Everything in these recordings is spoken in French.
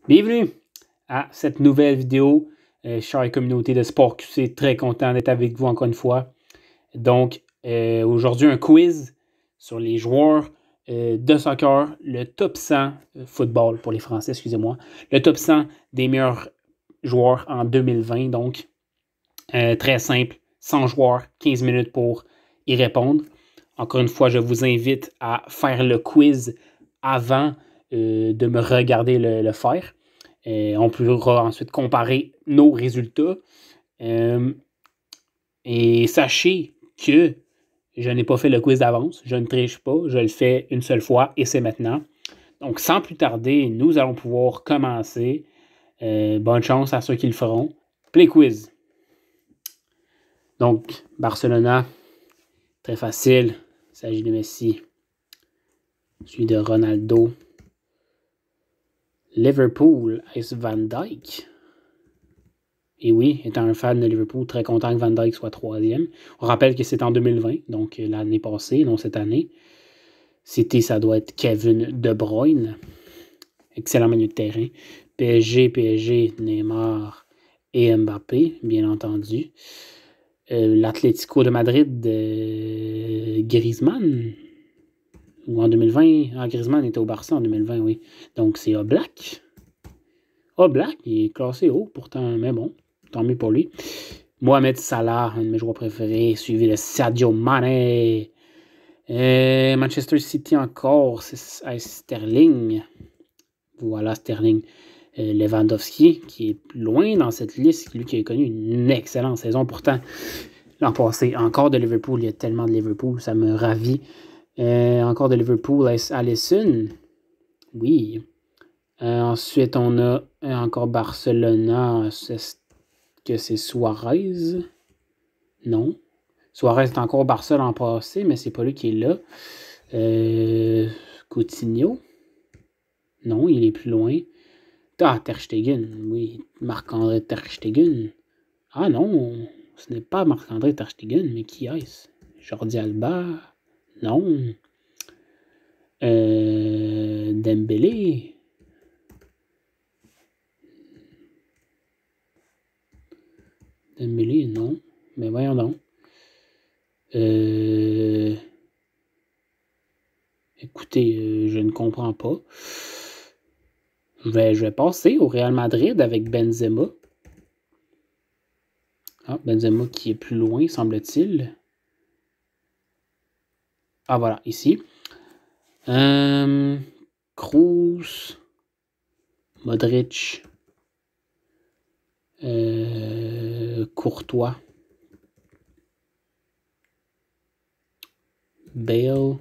Bienvenue à cette nouvelle vidéo. Chère communauté de Sport QC, très content d'être avec vous encore une fois. Donc, aujourd'hui, un quiz sur les joueurs de soccer, le top 100 football pour les Français, excusez-moi, le top 100 des meilleurs joueurs en 2020. Donc, très simple, 100 joueurs, 15 minutes pour y répondre. Encore une fois, je vous invite à faire le quiz avant de me regarder le faire. On pourra ensuite comparer nos résultats. Et sachez que je n'ai pas fait le quiz d'avance. Je ne triche pas. Je le fais une seule fois et c'est maintenant. Donc, sans plus tarder, nous allons pouvoir commencer. Bonne chance à ceux qui le feront. Play quiz. Donc, Barcelona, très facile. Il s'agit de Messi. Celui de Ronaldo. Liverpool, est-ce Van Dijk? Et oui, étant un fan de Liverpool, très content que Van Dijk soit troisième. On rappelle que c'est en 2020, donc l'année passée, non cette année. City, ça doit être Kevin De Bruyne. Excellent milieu de terrain. PSG, Neymar et Mbappé, bien entendu. L'Atlético de Madrid, Griezmann. Ou en 2020, Griezmann était au Barça en 2020, oui. Donc c'est Oblak. Oblak, il est classé haut pourtant, mais bon, tant mieux pour lui. Mohamed Salah, un de mes joueurs préférés, suivi de Sadio Mane. Manchester City encore, c'est Sterling. Voilà, Sterling. Lewandowski, qui est loin dans cette liste, lui qui a connu une excellente saison. Pourtant, l'an passé, encore de Liverpool, il y a tellement de Liverpool, ça me ravit. Encore de Liverpool, Alisson. Oui. Ensuite, on a encore Barcelona. Est-ce que c'est Suarez? Non. Suarez est encore au Barça l'an passé, mais c'est pas lui qui est là. Coutinho? Non, il est plus loin. Ah, Ter Stegen. Oui, Marc-André Ter Stegen. Ah non, ce n'est pas Marc-André Ter Stegen, mais qui est-ce? Jordi Alba? Non. Dembélé? Dembélé, non. Mais voyons donc. Écoutez, je ne comprends pas. Je vais passer au Real Madrid avec Benzema. Ah, Benzema qui est plus loin, semble-t-il. Ah, voilà, ici. Kroos. Modric. Courtois. Bale.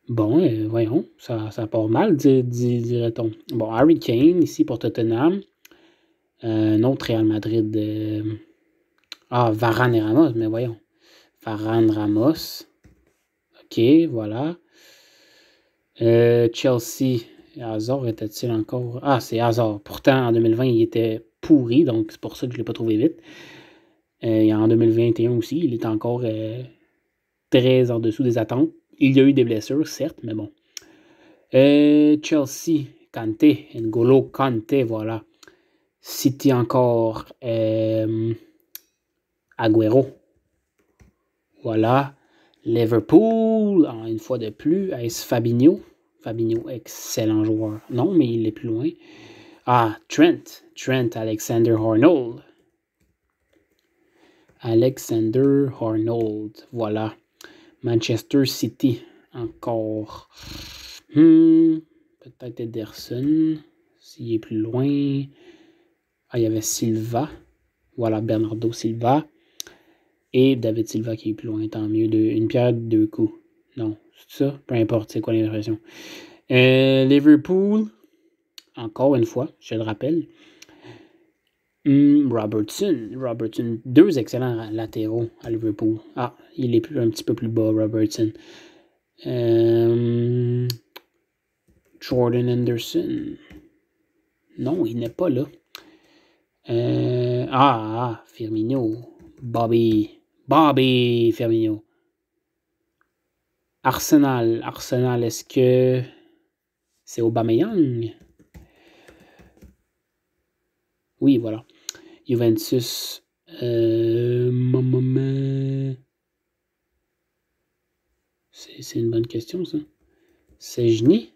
Bon, voyons, ça part mal, dirait-on. Bon, Harry Kane, ici pour Tottenham. Un autre Real Madrid. Varane et Ramos, mais voyons. Varane, Ramos. OK, voilà. Chelsea, Hazard était-il encore... Ah, c'est Hazard. Pourtant, en 2020, il était pourri, donc c'est pour ça que je ne l'ai pas trouvé vite. Et en 2021 aussi, il est encore très en dessous des attentes. Il y a eu des blessures, certes, mais bon. Chelsea, Kanté, N'Golo Kanté, voilà. City encore, Agüero. Voilà. Liverpool, une fois de plus, est-ce Fabinho? Fabinho, excellent joueur. Non, mais il est plus loin. Ah, Trent Alexander-Arnold. Alexander-Arnold, voilà. Manchester City, encore. Peut-être Ederson, s'il est plus loin. Ah, il y avait Silva. Voilà, Bernardo Silva. Et David Silva qui est plus loin, tant mieux. Une pierre, deux coups. Non, c'est ça? Peu importe, c'est quoi l'impression. Liverpool, encore une fois, je le rappelle. Robertson, deux excellents latéraux à Liverpool. Ah, il est un petit peu plus bas, Robertson. Jordan Henderson. Non, il n'est pas là. Firmino. Bobby Firmino. Arsenal. Arsenal, est-ce que c'est Aubameyang? Oui, voilà. Juventus. C'est une bonne question, ça. Sejny.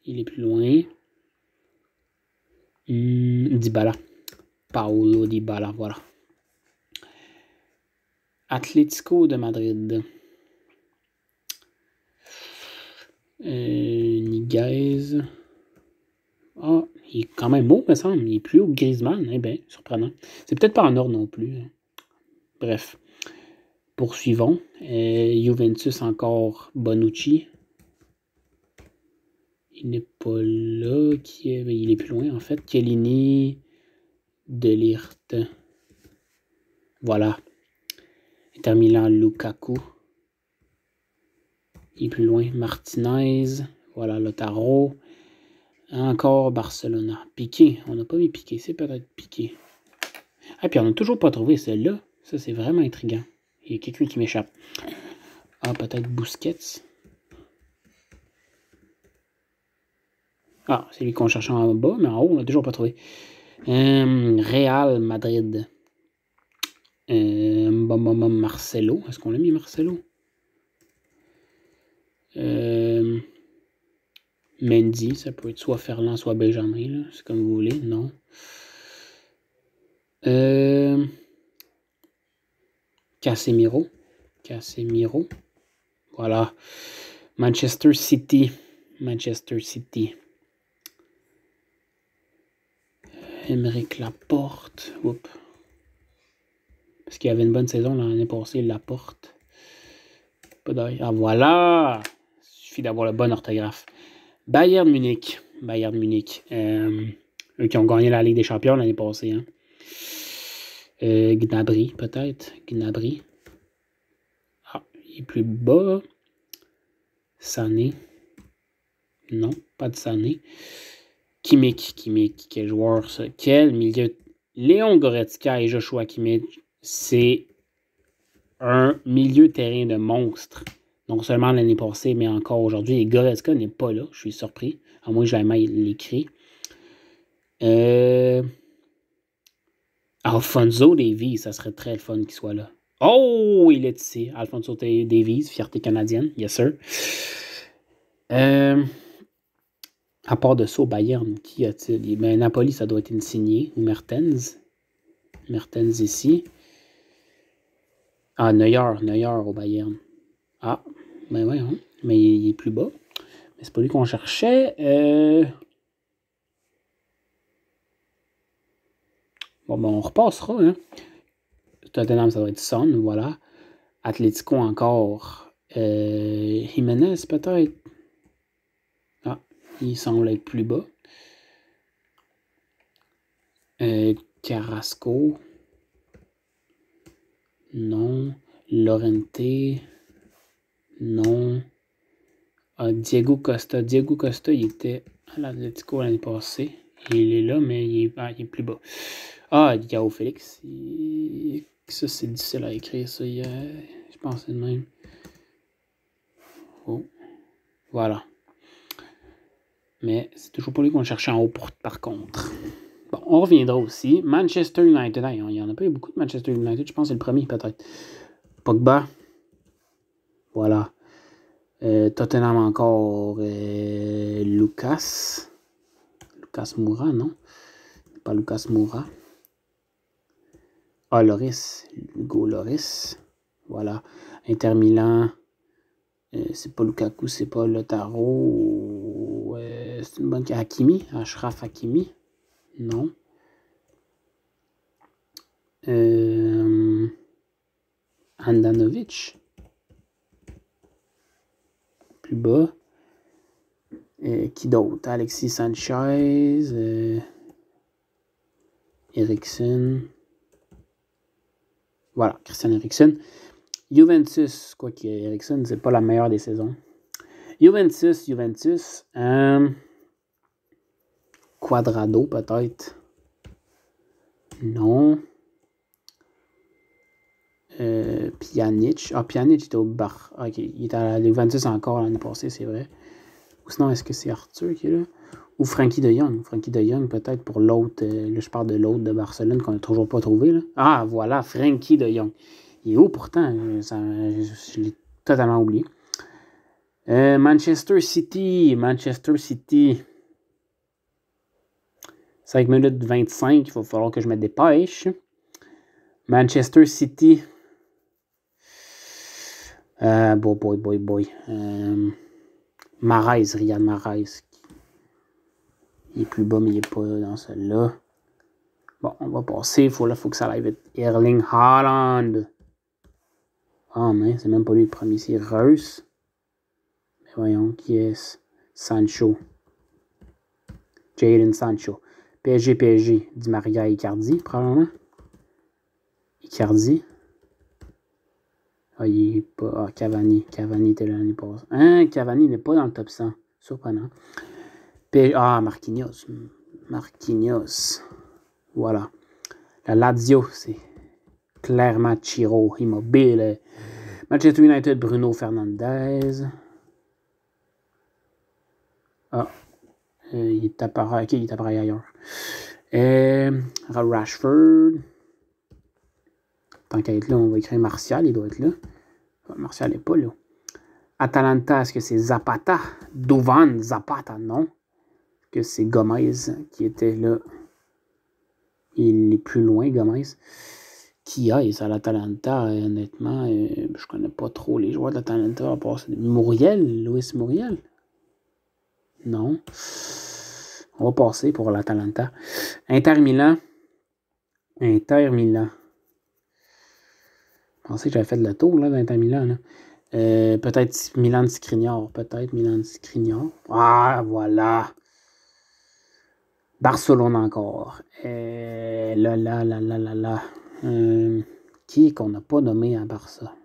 Il est plus loin. Dybala. Paulo Dybala, voilà. Atlético de Madrid. Niguez. Ah, il est quand même beau, me semble. Il est plus haut que Griezmann. Eh bien, surprenant. C'est peut-être pas en ordre non plus. Bref. Poursuivons. Juventus encore. Bonucci. Il n'est pas là. Il est plus loin, en fait. Chiellini. Delirte. Voilà. Inter Milan, Lukaku. Il est plus loin. Martinez. Voilà, Lautaro. Encore Barcelona. Piqué. On n'a pas mis Piqué. C'est peut-être Piqué. Ah, puis on n'a toujours pas trouvé celle-là. Ça, c'est vraiment intriguant. Il y a quelqu'un qui m'échappe. Ah, peut-être Busquets. Ah, c'est lui qu'on cherchait en bas, mais en haut, on n'a toujours pas trouvé. Real Madrid. Marcelo. Est-ce qu'on l'a mis, Marcelo? Mendy, ça peut être soit Ferland, soit Benjamin. C'est comme vous voulez. Non. Casemiro. Voilà. Manchester City. Aymeric Laporte. Oups. Parce qu'il avait une bonne saison l'année passée, Laporte. Pas d'œil. Ah, voilà! Il suffit d'avoir la bonne orthographe. Bayern Munich. Eux qui ont gagné la Ligue des Champions l'année passée. Hein. Gnabry, peut-être. Ah, il est plus bas. Sané. Non, pas de Sané. Kimmich, quel joueur ça. Quel milieu. Léon Goretzka et Joshua Kimmich, c'est un milieu terrain de monstre. Non seulement l'année passée, mais encore aujourd'hui. Et Goretzka n'est pas là, je suis surpris. À moins que j'aille mal l'écrit. Alphonso Davies, ça serait très fun qu'il soit là. Oh, il est ici. Alphonso Davies, fierté canadienne, yes sir. À part de ça, au Bayern, qui a-t-il? Ben, Napoli, ça doit être Insigne ou Mertens. Mertens ici. Ah, Neuer au Bayern. Ah, ben ouais, hein. Mais il est plus bas. Mais c'est pas lui qu'on cherchait. Bon, ben on repassera. Hein. Tottenham, ça doit être Son, voilà. Atlético encore. Jiménez, peut-être. Ah, il semble être plus bas. Carrasco. Non. Lorente. Non. Ah, Diego Costa, il était à l'Atlético l'année passée. Il est là, mais il est plus bas. Ah, Yao Félix. Ça, c'est difficile à écrire, ça. Je pense que c'est le même. Oh. Voilà. Mais c'est toujours pas lui qu'on cherchait en haut par contre. Bon, on reviendra aussi. Manchester United. Il n'y en a pas eu beaucoup de Manchester United. Je pense que c'est le premier, peut-être. Pogba. Voilà. Tottenham encore. Lucas Moura, non? Pas Lucas Moura. Ah, Loris. Hugo Loris. Voilà. Inter Milan. C'est pas Lukaku, c'est pas Lautaro. C'est une bonne... Hakimi. Achraf Hakimi. Non. Handanovic. Plus bas. Qui d'autre? Alexis Sanchez. Eriksen. Voilà, Christian Eriksen. Juventus, quoi qu'il y ait Eriksen, c'est pas la meilleure des saisons. Juventus. Quadrado, peut-être. Non. Pjanic. Ah, Pjanic était au bar. Ok, il était à Juventus encore l'année passée, c'est vrai. Ou sinon, est-ce que c'est Arthur qui est là? Ou Frankie de Jong. Frankie de Jong, peut-être pour l'autre. Là, je parle de l'autre de Barcelone qu'on n'a toujours pas trouvé. Là. Ah, voilà, Frankie de Jong. Il est où pourtant? Je l'ai totalement oublié. Manchester City. Manchester City. 5 minutes 25. Il va falloir que je me dépêche. Manchester City. Boy. Mahrez, Riyad Mahrez. Il est plus bas, mais il n'est pas dans celle-là. Bon, on va passer. Il faut que ça aille vite. Erling Haaland. Ah, mais c'est même pas lui le premier. C'est Reus. Mais voyons, qui est-ce? Sancho. Jadon Sancho. PSG. Di Maria Icardi, probablement. Icardi. Ah, il est pas. Ah, Cavani. Cavani était là l'année passée. Hein, Cavani n'est pas dans le top 100. Surprenant. Ah, Marquinhos. Voilà. La Lazio, c'est clairement Ciro Immobile. Manchester United, Bruno Fernandes. Ah. Il est appareil. Ok, il est appareil ailleurs. Rashford. Tant qu'à être là, on va écrire Martial. Il doit être là. Martial n'est pas là. Atalanta, est-ce que c'est Zapata? Dovan Zapata, non. Est-ce que c'est Gomez qui était là? Il est plus loin, Gomez. Qui est à l'Atalanta, honnêtement, je connais pas trop les joueurs de l'Atalanta, à part Muriel, Luis Muriel. Non. On va passer pour l'Atalanta. Inter Milan. Je pensais que j'avais fait le tour là, d'Inter Milan. Là. Peut-être Milan Skriniar. Ah, voilà. Barcelone encore. Là. Qui est qu'on n'a pas nommé à Barça?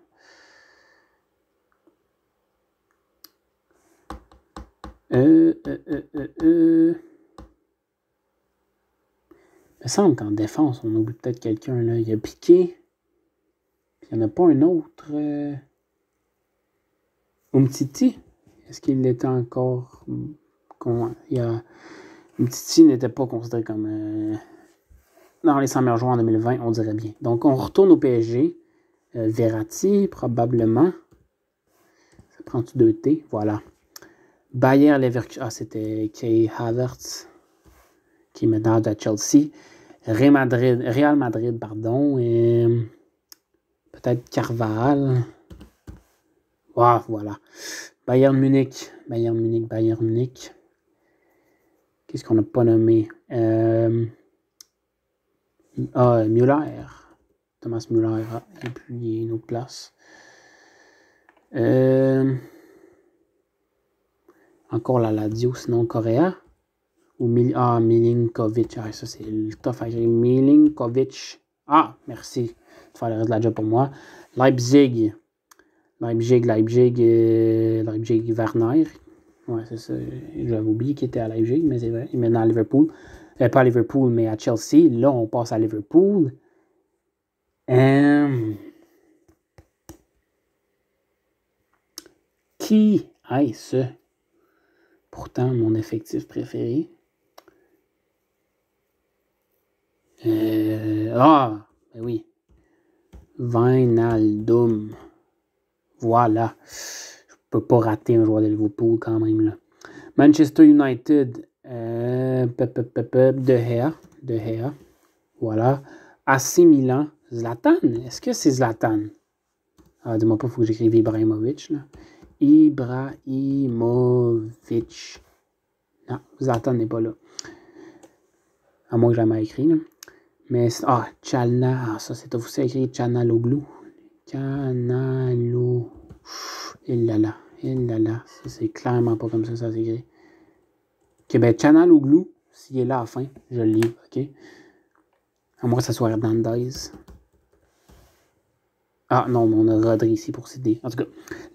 Il me semble qu'en défense, on oublie peut-être quelqu'un. Là. Il y a Piqué. Puis il n'y en a pas un autre. Umtiti. Est-ce qu'il était encore... Umtiti n'était pas considéré comme... dans les 100 meilleurs joueurs en 2020, on dirait bien. Donc, on retourne au PSG. Verratti, probablement. Ça prend-tu 2T? Voilà. Bayer Leverkusen. Ah, c'était Kai Havertz, qui est maintenant à Chelsea. Real Madrid, pardon. Peut-être Carvajal. Ah, voilà. Bayern Munich. Qu'est-ce qu'on n'a pas nommé? Müller. Thomas Müller. Et puis, il y a une autre place. Encore la Lazio, sinon Correa. Ou Milinkovic. Ah, ça, c'est le tough à écrire. Milinkovic. Ah, merci de faire le reste de la job pour moi. Leipzig, Werner. Ouais, c'est ça. J'avais oublié qu'il était à Leipzig, mais c'est vrai. Il est maintenant à Liverpool. Pas à Liverpool, mais à Chelsea. Là, on passe à Liverpool. Qui est-ce? Pourtant, mon effectif préféré. Ben oui. Wijnaldum. Voilà. Je peux pas rater un joueur de Liverpool quand même. Là. Manchester United. De Gea. Voilà. AC Milan. Zlatan. Est-ce que c'est Zlatan? Ah, dis-moi pas, il faut que j'écrive Ibrahimovic. Là. Ibrahimovic. Non, Zlatan n'est pas là. À moins que j'ai mal écrit. Là. Mais, Chalna. Ah, ça, c'est aussi écrit Chanaloglu. Il là. C'est clairement pas comme ça s'écrit. Ok, ben, Chanaloglu, s'il est là à la fin, je le lis, ok? À moins que ça soit Hernandez. Ah non, on a Rodri ici pour citer. En tout cas,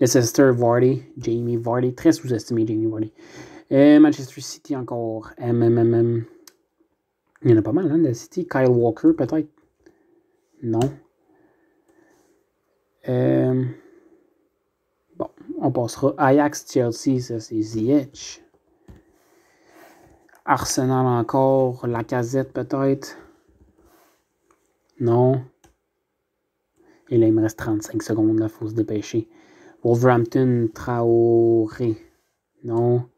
Leicester, Vardy, Jamie Vardy. Très sous-estimé, Jamie Vardy. Manchester City encore. Il y en a pas mal, hein, de City. Kyle Walker, peut-être. Non. Bon, on passera. Ajax-Chelsea, ça c'est Ziyech. Arsenal encore. Lacazette peut-être. Non. Et là, il me reste 35 secondes, il faut se dépêcher. Wolverhampton, Traoré. Non.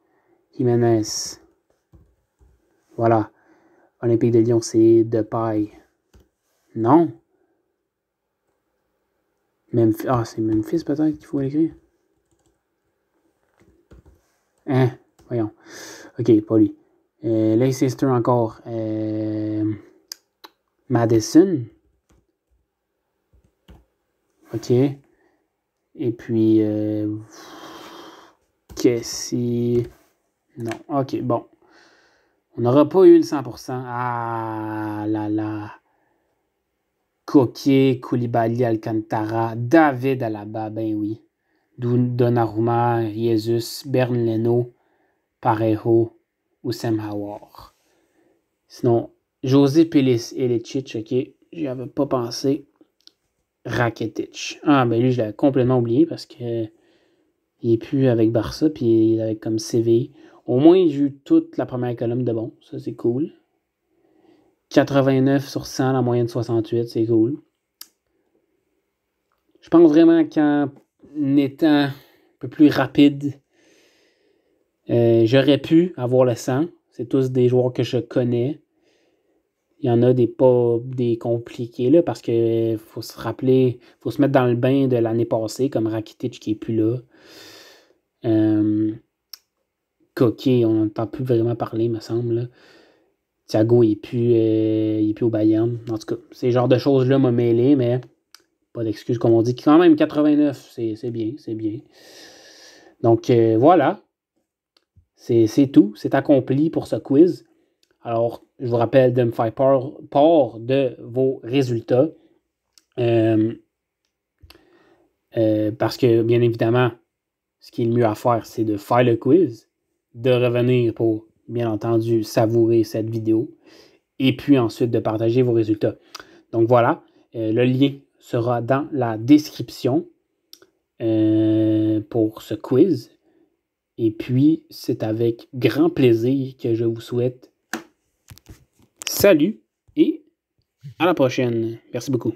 Jiménez. Voilà. Olympique de Lyon, c'est Depay. Non. C'est Memphis peut-être qu'il faut l'écrire. Hein, voyons. Ok, pas lui. Leicester encore. Madison. Ok. Et puis, Kessie. Non. Ok, bon. On n'aura pas eu le 100%. Ah là là. Coquet, Koulibaly, Alcantara, David Alaba, ben oui. Donnarumma, Jesus, Bernd Leno, Parejo, Oussem Aouar. Sinon, José Ilicic, ok, j'y avais pas pensé. Rakitic. Ah, ben lui, je l'avais complètement oublié parce que il est plus avec Barça, puis il est avec comme CV. Au moins, il joue toute la première colonne de bon. Ça, c'est cool. 89 sur 100, la moyenne 68, c'est cool. Je pense vraiment qu'en étant un peu plus rapide, j'aurais pu avoir le 100. C'est tous des joueurs que je connais. Il y en a pas des compliqués là, parce que faut se rappeler, faut se mettre dans le bain de l'année passée, comme Rakitic qui est plus là. Coquet, on n'entend plus vraiment parler, me semble. Là. Thiago il est plus au Bayern. En tout cas, ces genres de choses-là m'ont mêlé, mais pas d'excuse, comme on dit. Quand même, 89, c'est bien, c'est bien. Donc, voilà. C'est tout. C'est accompli pour ce quiz. Alors, je vous rappelle de me faire part de vos résultats. Parce que, bien évidemment, ce qui est le mieux à faire, c'est de faire le quiz, de revenir pour, bien entendu, savourer cette vidéo, et puis ensuite de partager vos résultats. Donc voilà, le lien sera dans la description pour ce quiz. Et puis, c'est avec grand plaisir que je vous souhaite salut et à la prochaine. Merci beaucoup.